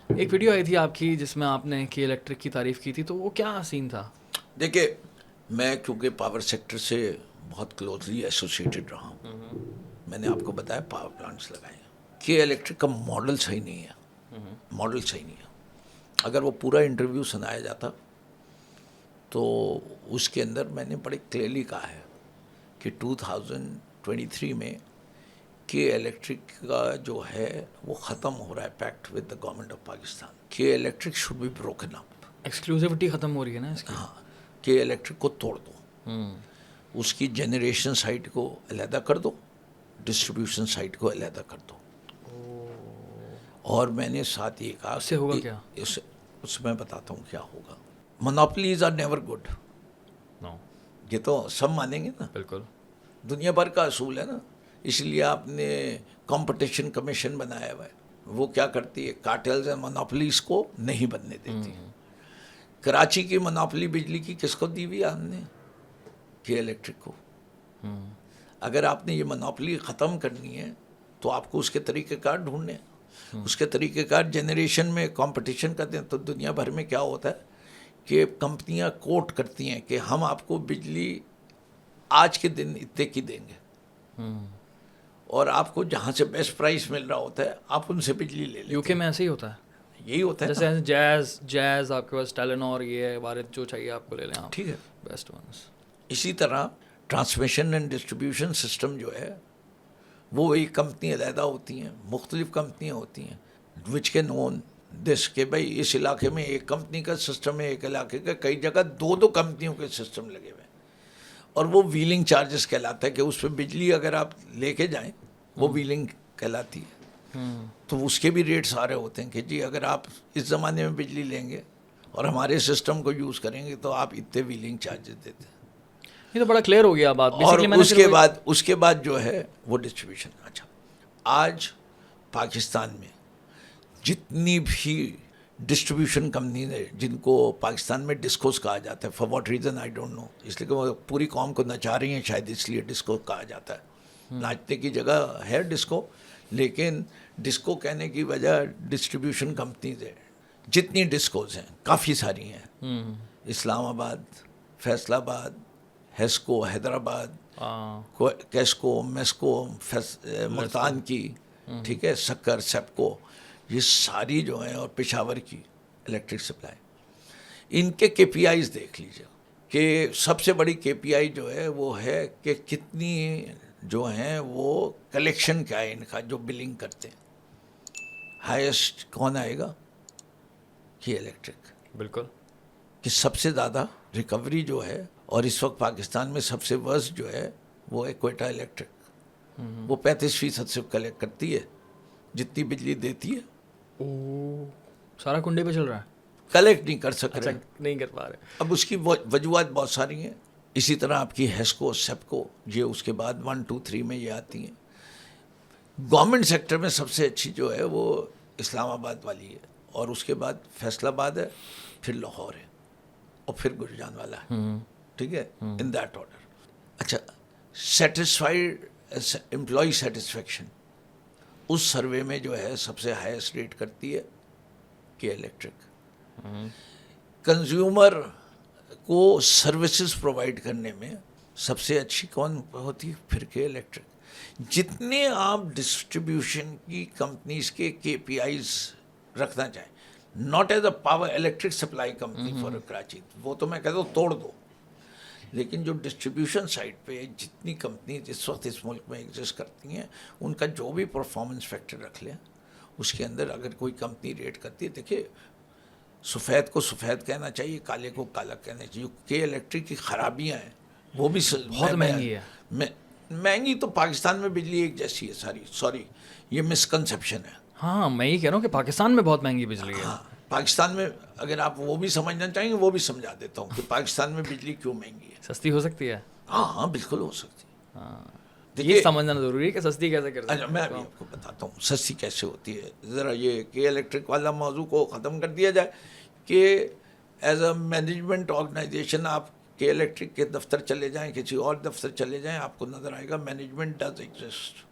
ایک ویڈیو آئی تھی آپ کی جس میں آپ نے کے الیکٹرک کی تعریف کی تھی، تو وہ کیا سین تھا؟ دیکھیے، میں کیونکہ پاور سیکٹر سے بہت کلوزلی ایسوسیٹڈ رہا ہوں. میں نے آپ کو بتایا پاور پلانٹس لگائے ہیں. کے الیکٹرک کا ماڈل صحیح نہیں ہے. ماڈل صحیح نہیں ہے. اگر وہ پورا انٹرویو سنایا جاتا تو اس کے اندر میں نے بڑے کلیئرلی کہا ہے کہ 2023 میں کے الیکٹرک کا جو ہے وہ ختم ہو رہا ہے pact with the government of Pakistan. K electric should be broken up. Exclusivity ختم ہو رہی ہے نا اس کی. ہاں، کے الیکٹرک کو توڑ دو. اس کی جنریشن سائٹ کو علیحدہ کر دو، ڈسٹریبیوشن سائٹ کو علیحدہ کر دو. اور میں نے ساتھ یہ کہا اس سے ہوگا کیا؟ اس میں بتاتا ہوں کیا ہوگا. مونوپلیز آر نیور گڈ. نو، یہ تو سب مانیں گے نا، بالکل. دنیا بھر کا اصول ہے نا. اس لیے آپ نے کمپٹیشن کمیشن بنایا ہوا ہے. وہ کیا کرتی ہے؟ کارٹیلز اینڈ مونوپلیز کو نہیں بننے دیتی. کراچی کی مونوپلی بجلی کی کس کو دی ہوئی آپ نے؟ کے الیکٹرک کو. اگر آپ نے یہ مونوپلی ختم کرنی ہے تو آپ کو اس کے طریقہ کار ڈھونڈنے ہیں. اس کے طریقہ کار جنریشن میں کمپٹیشن کرتے ہیں. تو دنیا بھر میں کیا ہوتا ہے کہ کمپنیاں کوٹ کرتی ہیں کہ ہم آپ کو بجلی آج کے دن اتنے کی دیں گے، اور آپ کو جہاں سے بیسٹ پرائس مل رہا ہوتا ہے آپ ان سے بجلی لے لیتے یو کے ہیں. میں ایسے ہی ہوتا ہے. یہی ہوتا ہے جیسے نا. جیز آپ کے پاس ٹیلنور، یہ وارد جو چاہیے آپ کو لے لیں آپ. ٹھیک ہے. Best ones. اسی طرح ٹرانسمیشن اینڈ ڈسٹریبیوشن سسٹم جو ہے وہ ایک کمپنی علیحدہ ہوتی ہیں، مختلف کمپنیاں ہوتی ہیں وچ کین اون دس، کہ بھائی اس علاقے میں ایک کمپنی کا سسٹم ہے، ایک علاقے کا کئی جگہ دو کمپنیوں کے سسٹم لگے ہوئے ہیں. اور وہ ویلنگ چارجز کہلاتا ہے کہ اس پہ بجلی اگر آپ لے کے جائیں وہ ویلنگ کہلاتی ہے. تو اس کے بھی ریٹ سارے ہوتے ہیں کہ جی اگر آپ اس زمانے میں بجلی لیں گے اور ہمارے سسٹم کو یوز کریں گے تو آپ اتنے ویلنگ چارجز دیتے ہیں. یہ تو بڑا کلیئر ہو گیا بات. اور بیسکلی میں نے اس کے بعد جو ہے وہ ڈسٹریبیوشن. اچھا، آج پاکستان میں جتنی بھی ڈسٹریبیوشن کمپنیز ہیں جن کو پاکستان میں ڈسکوز کہا جاتا ہے، for what reason I don't know, اس لیے کہ وہ پوری قوم کو نچا رہی ہیں شاید اس لیے ڈسکو کہا جاتا ہے. ناچنے کی جگہ ہے ڈسکو، لیکن ڈسکو کہنے کی وجہ ڈسٹریبیوشن کمپنیز ہیں. جتنی ڈسکوز ہیں کافی ساری ہیں، اسلام آباد، فیصل آباد، ہیسکو حیدرآباد، کیسکو، میسکو ملتان کی، ٹھیک ہے، سکر، سیپکو، یہ ساری جو ہیں، اور پشاور کی الیکٹرک سپلائی. ان کے کے پی آئیز دیکھ لیجیے کہ سب سے بڑی کے پی آئی جو ہے وہ ہے کہ کتنی جو ہیں وہ کلیکشن کیا ہے ان کا جو بلنگ کرتے ہیں. ہائیسٹ کون آئے گا؟ کے الیکٹرک. بالکل. کہ سب سے زیادہ ریکوری جو ہے، اور اس وقت پاکستان میں سب سے ورسٹ جو ہے وہ ہے کوئٹہ الیکٹرک. وہ 35% سے کلیکٹ کرتی ہے جتنی بجلی دیتی ہے. سارا کنڈے پہ چل رہا ہے. کلیکٹ نہیں کر سک رہے. نہیں کر پا رہے. اب اس کی وجوہات بہت ساری ہیں. اسی طرح آپ کی ہیسکو، سیپکو، یہ اس کے بعد 1 2 3 میں یہ آتی ہیں. گورنمنٹ سیکٹر میں سب سے اچھی جو ہے وہ اسلام آباد والی ہے، اور اس کے بعد فیصل آباد ہے، پھر لاہور ہے، اور پھر گرجان والا ہے. ٹھیک ہے، ان دیٹ آرڈر. اچھا، سیٹسفائیڈ امپلائی سیٹسفیکشن، اس سروے میں جو ہے سب سے ہائیسٹ ریٹ کرتی ہے کے الیکٹرک. کنزیومر کو سروسز پرووائڈ کرنے میں سب سے اچھی کون ہوتی ہے؟ پھر کے الیکٹرک. جتنے آپ ڈسٹریبیوشن کی کمپنیز کے کے پی آئیز رکھنا چاہیں، not as a power electric supply company for Karachi, وہ تو میں کہتا ہوں توڑ دو. لیکن جو ڈسٹریبیوشن سائٹ پہ جتنی کمپنیز اس وقت اس ملک میں ایگزسٹ کرتی ہیں، ان کا جو بھی پرفارمنس فیکٹر رکھ لیں، اس کے اندر اگر کوئی کمپنی ریٹ کرتی ہے، دیکھیے سفید کو سفید کہنا چاہیے، کالے کو کالا کہنا چاہیے. کے الیکٹرک کی خرابیاں ہیں وہ بھی بہت مہنگی ہے. مہنگی تو پاکستان میں بجلی ایک جیسی ہے سوری، یہ مسکنسیپشن ہے. ہاں، میں یہ کہہ رہا ہوں کہ پاکستان میں بہت مہنگی بجلی ہے. ہاں، پاکستان میں اگر آپ وہ بھی سمجھنا چاہیں گے وہ بھی سمجھا دیتا ہوں کہ پاکستان میں بجلی کیوں مہنگی ہے. سستی ہو سکتی ہے. ہاں بالکل ہو سکتی ہے. یہ سمجھنا ضروری ہے کہ سستی کیسے کرتے ہیں. اچھا، میں ابھی آپ کو بتاتا ہوں سستی کیسے ہوتی ہے. ذرا یہ کے الیکٹرک والا موضوع کو ختم کر دیا جائے کہ ایز اے مینجمنٹ آرگنائزیشن آپ کے الیکٹرک کے دفتر چلے جائیں، کسی اور دفتر چلے جائیں، آپ کو نظر آئے گا مینجمنٹ ڈز ایگزسٹ.